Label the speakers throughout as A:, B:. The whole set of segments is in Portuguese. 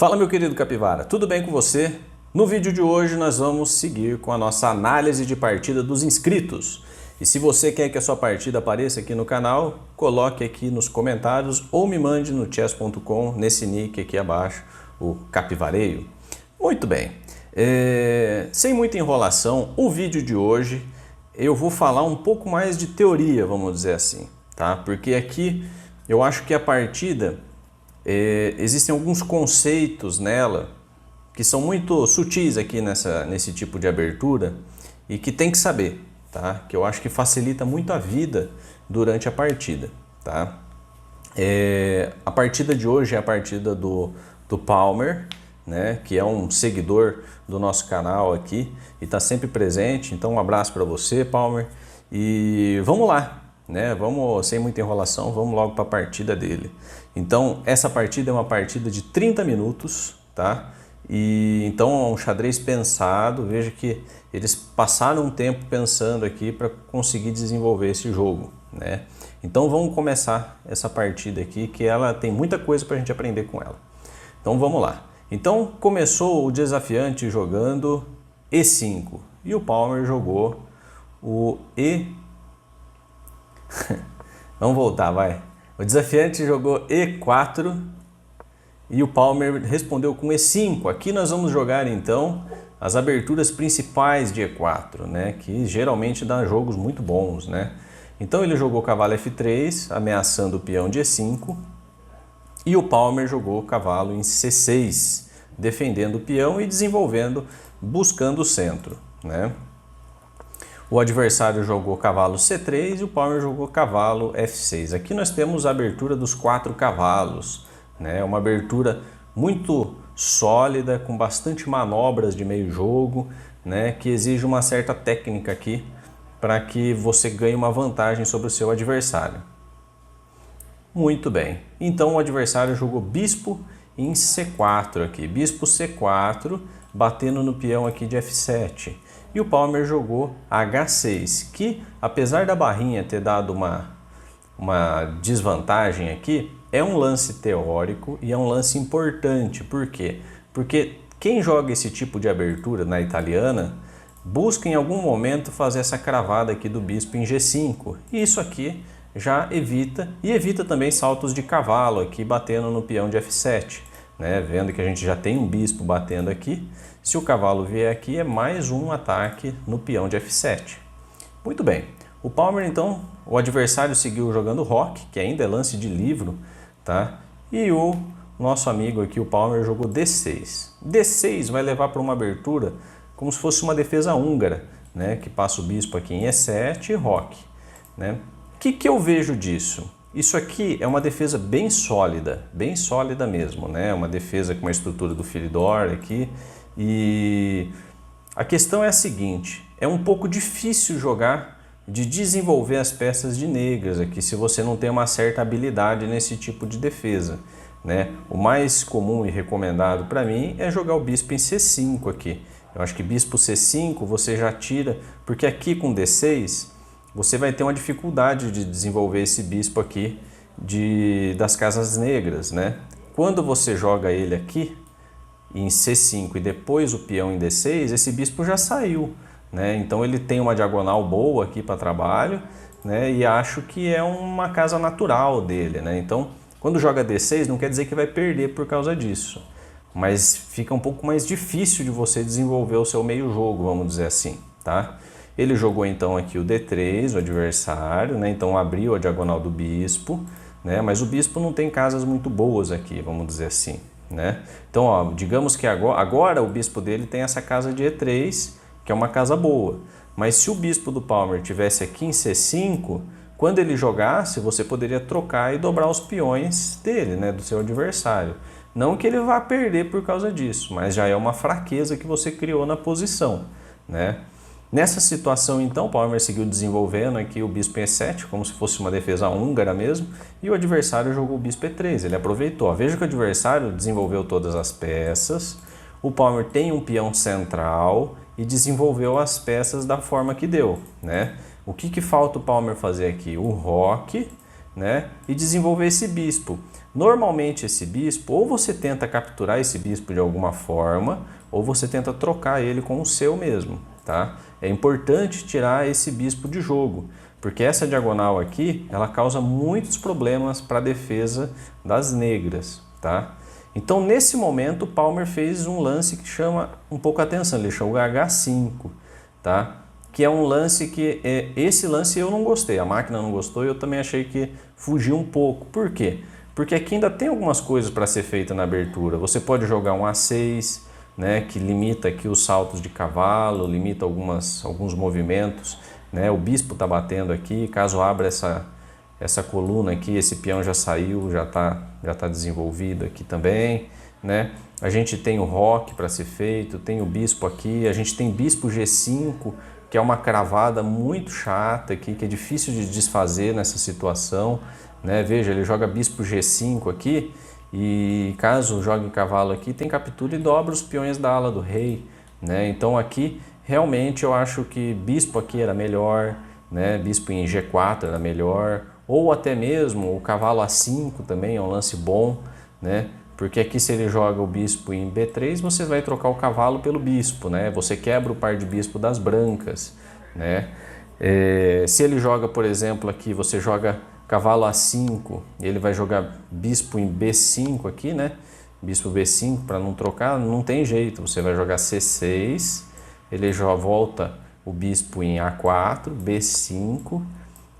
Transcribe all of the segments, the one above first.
A: Fala, meu querido capivara, tudo bem com você? No vídeo de hoje nós vamos seguir com a nossa análise de partida dos inscritos. E se você quer que a sua partida apareça aqui no canal, coloque aqui nos comentários ou me mande no chess.com, nesse nick aqui abaixo, o Capivareio. Muito bem, sem muita enrolação, o vídeo de hoje eu vou falar um pouco mais de teoria, vamos dizer assim, tá? Porque aqui eu acho que a partida... existem alguns conceitos nela que são muito sutis aqui nesse tipo de abertura e que tem que saber, tá? Que eu acho que facilita muito a vida durante a partida, tá? A partida de hoje é a partida do Palmer, né? Que é um seguidor do nosso canal aqui e está sempre presente. Então um abraço para você, Palmer, e vamos lá. Vamos, sem muita enrolação, vamos logo para a partida dele. Então, essa partida é uma partida de 30 minutos, tá? E então é um xadrez pensado. Veja que eles passaram um tempo pensando aqui para conseguir desenvolver esse jogo, né? Então vamos começar essa partida aqui, que ela tem muita coisa para a gente aprender com ela. Então vamos lá. Então começou o desafiante jogando E5 e o Palmer jogou o Vamos voltar, vai. O desafiante jogou E4 e o Palmer respondeu com E5. Aqui nós vamos jogar então as aberturas principais de E4, né? Que geralmente dá jogos muito bons, né? Então ele jogou cavalo F3, ameaçando o peão de E5, e o Palmer jogou cavalo em C6, defendendo o peão e desenvolvendo, buscando o centro, né? O adversário jogou cavalo C3 e o Palmer jogou cavalo F6. Aqui nós temos a abertura dos 4 cavalos, né? Uma abertura muito sólida, com bastante manobras de meio jogo, né? Que exige uma certa técnica aqui para que você ganhe uma vantagem sobre o seu adversário. Muito bem. Então o adversário jogou bispo em C4 aqui. Bispo C4, batendo no peão aqui de F7. E o Palmer jogou H6, que apesar da barrinha ter dado uma desvantagem aqui, é um lance teórico e é um lance importante. Por quê? Porque quem joga esse tipo de abertura na italiana busca em algum momento fazer essa cravada aqui do bispo em G5. E isso aqui já evita, e evita também saltos de cavalo aqui batendo no peão de F7. Né? Vendo que a gente já tem um bispo batendo aqui, se o cavalo vier aqui é mais um ataque no peão de F7. Muito bem, o Palmer então, o adversário seguiu jogando roque, que ainda é lance de livro, tá? E o nosso amigo aqui, o Palmer, jogou D6. D6 vai levar para uma abertura como se fosse uma defesa húngara, né? Que passa o bispo aqui em E7 e roque, né? O que eu vejo disso? Isso aqui é uma defesa bem sólida mesmo, né? Uma defesa com uma estrutura do Philidor aqui. E a questão é a seguinte, é um pouco difícil de desenvolver as peças de negras aqui, se você não tem uma certa habilidade nesse tipo de defesa, né? O mais comum e recomendado para mim é jogar o bispo em C5 aqui. Eu acho que bispo C5 você já tira, porque aqui com D6... você vai ter uma dificuldade de desenvolver esse bispo aqui das casas negras, né? Quando você joga ele aqui em C5 e depois o peão em D6, esse bispo já saiu, né? Então ele tem uma diagonal boa aqui para trabalho, né? E acho que é uma casa natural dele, né? Então quando joga D6 não quer dizer que vai perder por causa disso, mas fica um pouco mais difícil de você desenvolver o seu meio jogo, vamos dizer assim, tá? Ele jogou então aqui o D3, o adversário, né? Então abriu a diagonal do bispo, né? Mas o bispo não tem casas muito boas aqui, vamos dizer assim, né? Então, ó, digamos que agora o bispo dele tem essa casa de E3, que é uma casa boa. Mas se o bispo do Palmer tivesse aqui em C5, quando ele jogasse, você poderia trocar e dobrar os peões dele, né? Do seu adversário. Não que ele vá perder por causa disso, mas já é uma fraqueza que você criou na posição, né? Nessa situação, então, o Palmer seguiu desenvolvendo aqui o bispo em E7, como se fosse uma defesa húngara mesmo, e o adversário jogou o bispo E3, ele aproveitou. Veja que o adversário desenvolveu todas as peças, o Palmer tem um peão central e desenvolveu as peças da forma que deu, né? O que falta o Palmer fazer aqui? O roque, né? E desenvolver esse bispo. Normalmente esse bispo, ou você tenta capturar esse bispo de alguma forma, ou você tenta trocar ele com o seu mesmo, tá? É importante tirar esse bispo de jogo, porque essa diagonal aqui, ela causa muitos problemas para a defesa das negras, tá? Então nesse momento o Palmer fez um lance que chama um pouco a atenção, ele deixou o H5, tá? Que é um lance que, esse lance eu não gostei, a máquina não gostou e eu também achei que fugiu um pouco. Por quê? Porque aqui ainda tem algumas coisas para ser feita na abertura. Você pode jogar um A6, né, que limita aqui os saltos de cavalo, limita alguns movimentos, né? O bispo está batendo aqui, caso abra essa coluna aqui, esse peão já saiu, já tá desenvolvido aqui também, né? A gente tem o roque para ser feito, tem o bispo aqui, a gente tem bispo G5, que é uma cravada muito chata aqui, que é difícil de desfazer nessa situação, né? Veja, ele joga bispo G5 aqui e caso jogue cavalo aqui, tem captura e dobra os peões da ala do rei, né? Então aqui realmente eu acho que bispo aqui era melhor, né? Bispo em G4 era melhor, ou até mesmo o cavalo A5 também é um lance bom, né? Porque aqui se ele joga o bispo em B3, você vai trocar o cavalo pelo bispo, né? Você quebra o par de bispo das brancas, né? Se ele joga, por exemplo, aqui, você joga cavalo A5, ele vai jogar bispo em B5 aqui, né? Bispo B5 para não trocar, não tem jeito. Você vai jogar C6, ele já volta o bispo em A4, B5,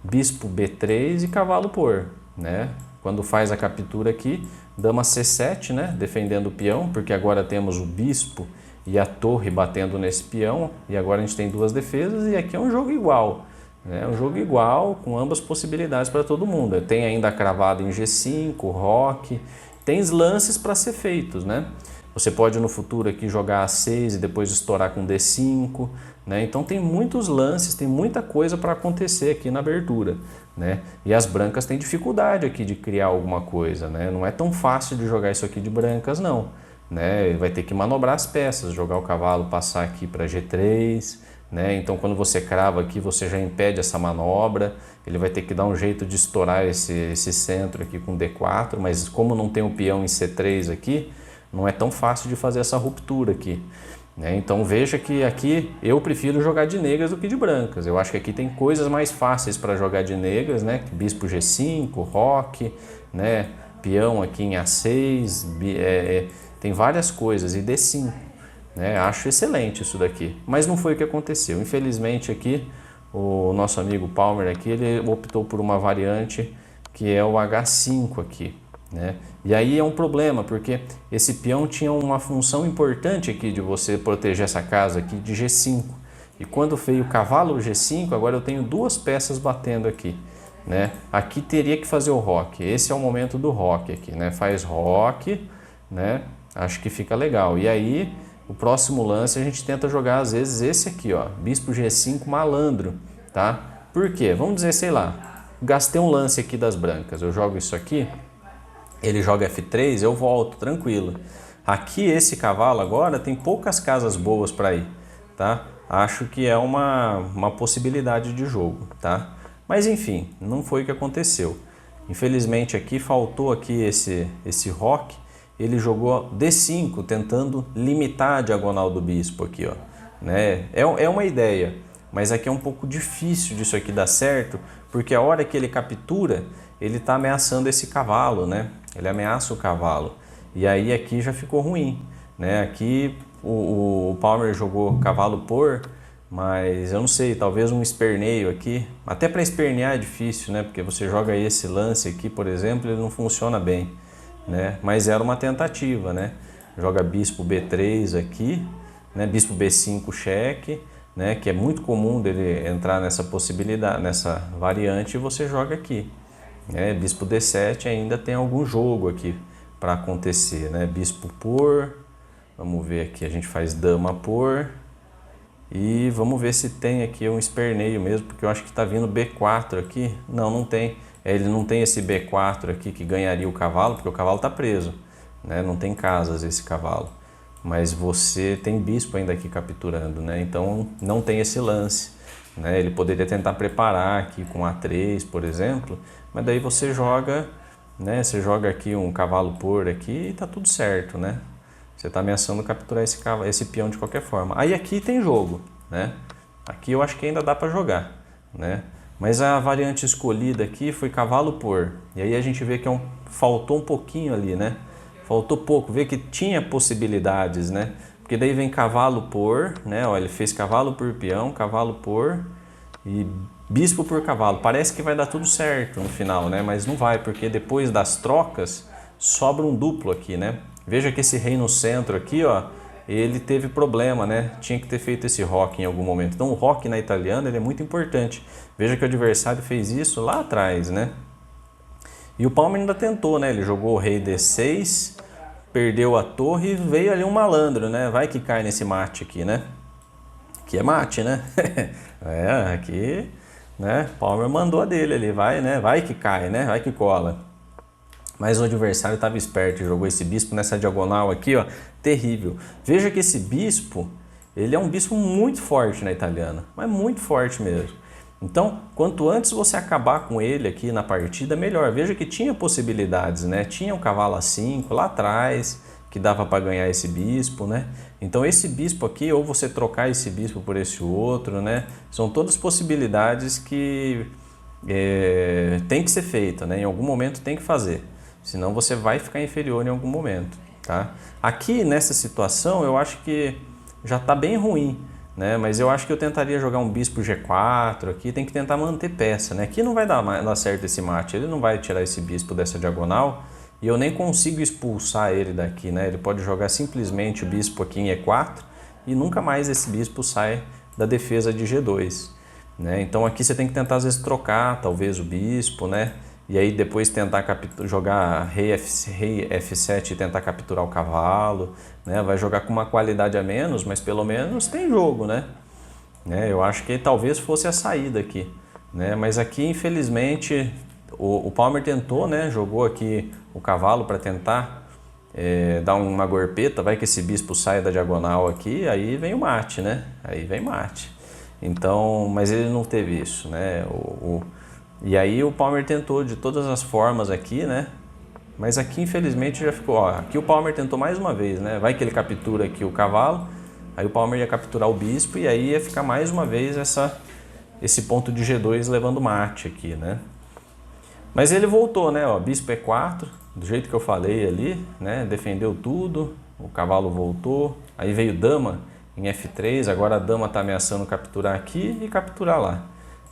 A: bispo B3 e cavalo por, né? Quando faz a captura aqui, dama C7, né? Defendendo o peão, porque agora temos o bispo e a torre batendo nesse peão, e agora a gente tem duas defesas, e aqui é um jogo igual, né? Um jogo igual, com ambas possibilidades para todo mundo. Tem ainda a cravada em G5, roque, tem lances para ser feitos, né? Você pode no futuro aqui jogar A6 e depois estourar com D5, né? Então tem muitos lances, tem muita coisa para acontecer aqui na abertura, né? E as brancas têm dificuldade aqui de criar alguma coisa, né? Não é tão fácil de jogar isso aqui de brancas não, né? Ele vai ter que manobrar as peças, jogar o cavalo, passar aqui para G3, né? Então quando você crava aqui, você já impede essa manobra. Ele vai ter que dar um jeito de estourar esse centro aqui com D4, mas como não tem o peão em C3 aqui, não é tão fácil de fazer essa ruptura aqui, né? Então veja que aqui eu prefiro jogar de negras do que de brancas. Eu acho que aqui tem coisas mais fáceis para jogar de negras, né? Bispo G5, roque, né? Peão aqui em A6, tem várias coisas, e D5, né? Acho excelente isso daqui, mas não foi o que aconteceu. Infelizmente aqui o nosso amigo Palmer aqui, ele optou por uma variante que é o H5 aqui, né? E aí é um problema, porque esse peão tinha uma função importante aqui de você proteger essa casa aqui de G5. E quando veio o cavalo G5, agora eu tenho duas peças batendo aqui, né? Aqui teria que fazer o roque. Esse é o momento do roque aqui, né? Faz roque, né? Acho que fica legal. E aí o próximo lance a gente tenta jogar às vezes esse aqui, ó, bispo G5 malandro, tá? Por quê? Vamos dizer, sei lá, gastei um lance aqui das brancas, eu jogo isso aqui, ele joga F3, eu volto, tranquilo. Aqui esse cavalo agora tem poucas casas boas para ir, tá? Acho que é uma possibilidade de jogo, tá? Mas enfim, não foi o que aconteceu. Infelizmente aqui faltou aqui esse roque, ele jogou D5, tentando limitar a diagonal do bispo aqui, ó, né? É uma ideia, mas aqui é um pouco difícil disso aqui dar certo, porque a hora que ele captura, ele está ameaçando esse cavalo, né? Ele ameaça o cavalo. E aí aqui já ficou ruim, né? Aqui o Palmer jogou cavalo por, mas eu não sei, talvez um esperneio aqui. Até para espernear é difícil, né? Porque você joga esse lance aqui, por exemplo, ele não funciona bem, né? Mas era uma tentativa, né? Joga bispo B3 aqui, né? Bispo B5 cheque, né? Que é muito comum dele entrar nessa possibilidade, nessa variante, e você joga aqui. Bispo D7 ainda tem algum jogo aqui para acontecer, né? Bispo por, vamos ver aqui, a gente faz dama por, e vamos ver se tem aqui um esperneio mesmo, porque eu acho que está vindo B4 aqui. Não tem, ele não tem esse B4 aqui que ganharia o cavalo, porque o cavalo está preso, né? Não tem casas esse cavalo, mas você tem bispo ainda aqui capturando, né? Então não tem esse lance, né? Ele poderia tentar preparar aqui com A3, por exemplo, mas daí você joga né? Você joga aqui um cavalo por aqui e tá tudo certo, né? Você está ameaçando capturar esse peão de qualquer forma. Aí aqui tem jogo, né? Aqui eu acho que ainda dá para jogar, né? Mas a variante escolhida aqui foi cavalo por. E aí a gente vê que faltou um pouquinho ali, né? Faltou pouco, vê que tinha possibilidades, né? Porque daí vem cavalo por, né? Ó, ele fez cavalo por peão, cavalo por e bispo por cavalo. Parece que vai dar tudo certo no final, né? Mas não vai, porque depois das trocas sobra um duplo aqui, né? Veja que esse rei no centro aqui, ó, ele teve problema, né? Tinha que ter feito esse roque em algum momento. Então o roque na italiana ele é muito importante. Veja que o adversário fez isso lá atrás, né? E o Palmer ainda tentou, né? Ele jogou o rei D6, perdeu a torre e veio ali um malandro, né? Vai que cai nesse mate aqui, né? Aqui é mate, né? É, aqui, né? Palmer mandou a dele ali, vai, né? Vai que cai, né? Vai que cola. Mas o adversário estava esperto e jogou esse bispo nessa diagonal aqui, ó, terrível. Veja que esse bispo, ele é um bispo muito forte na italiana, mas muito forte mesmo. Então, quanto antes você acabar com ele aqui na partida, melhor. Veja que tinha possibilidades, né? Tinha um cavalo A5 lá atrás, que dava para ganhar esse bispo, né? Então esse bispo aqui, ou você trocar esse bispo por esse outro, né? São todas possibilidades que tem que ser feita, né? Em algum momento tem que fazer. Senão você vai ficar inferior em algum momento, tá? Aqui nessa situação eu acho que já está bem ruim, né? Mas eu acho que eu tentaria jogar um bispo G4 aqui, tem que tentar manter peça, né? Aqui não vai dar certo esse mate, ele não vai tirar esse bispo dessa diagonal e eu nem consigo expulsar ele daqui, né? Ele pode jogar simplesmente o bispo aqui em E4 e nunca mais esse bispo sai da defesa de G2, né? Então aqui você tem que tentar às vezes trocar talvez o bispo, né? E aí depois tentar jogar rei F7 e tentar capturar o cavalo, né? Vai jogar com uma qualidade a menos, mas pelo menos tem jogo, né? Eu acho que talvez fosse a saída aqui, né? Mas aqui infelizmente o Palmer tentou, né? Jogou aqui o cavalo para tentar dar uma gorpeta, vai que esse bispo sai da diagonal aqui, aí vem o mate, né? Aí vem mate. Então, mas ele não teve isso, né? E aí o Palmer tentou de todas as formas aqui, né? Mas aqui infelizmente já ficou, ó, aqui o Palmer tentou mais uma vez, né? Vai que ele captura aqui o cavalo, aí o Palmer ia capturar o bispo e aí ia ficar mais uma vez esse ponto de G2 levando mate aqui, né? Mas ele voltou, né? Ó, bispo E4, do jeito que eu falei ali, né? Defendeu tudo, o cavalo voltou, aí veio dama em F3, agora a dama está ameaçando capturar aqui e capturar lá,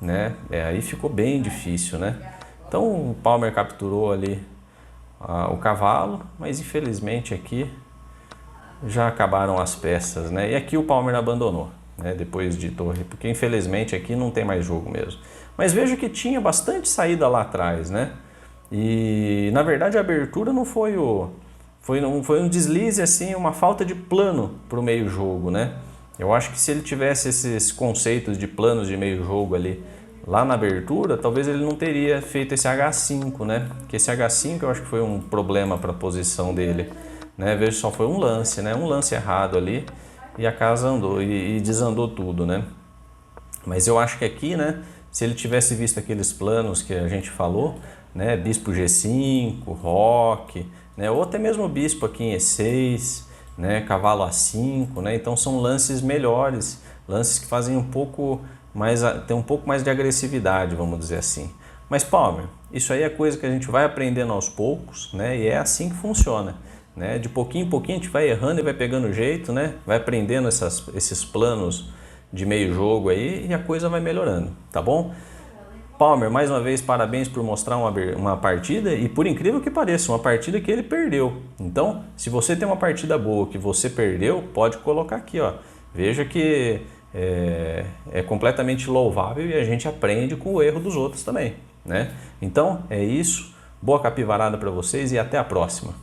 A: né? Aí ficou bem difícil, né? Então o Palmer capturou ali o cavalo, mas infelizmente aqui já acabaram as peças, né? E aqui o Palmer abandonou, né? Depois de torre, porque infelizmente aqui não tem mais jogo mesmo. Mas veja que tinha bastante saída lá atrás, né? E na verdade a abertura não foi foi um deslize assim, uma falta de plano para o meio jogo, né? Eu acho que se ele tivesse esses conceitos de planos de meio jogo ali lá na abertura, talvez ele não teria feito esse H5, né? Porque esse H5 eu acho que foi um problema para a posição dele, né? Veja só, foi um lance, né? Um lance errado ali e a casa andou e desandou tudo, né? Mas eu acho que aqui, né? Se ele tivesse visto aqueles planos que a gente falou, né? Bispo G5, roque, né? Ou até mesmo bispo aqui em E6, né? Cavalo A5, né? Então são lances melhores, lances que fazem tem um pouco mais de agressividade, vamos dizer assim. Mas Palmer, isso aí é coisa que a gente vai aprendendo aos poucos, né? E é assim que funciona, né? De pouquinho em pouquinho a gente vai errando e vai pegando jeito, né? Vai aprendendo esses planos de meio jogo aí e a coisa vai melhorando, tá bom? Palmer, mais uma vez, parabéns por mostrar uma partida e por incrível que pareça, uma partida que ele perdeu. Então, se você tem uma partida boa que você perdeu, pode colocar aqui, ó. Veja que é completamente louvável e a gente aprende com o erro dos outros também, né? Então, é isso. Boa capivarada para vocês e até a próxima.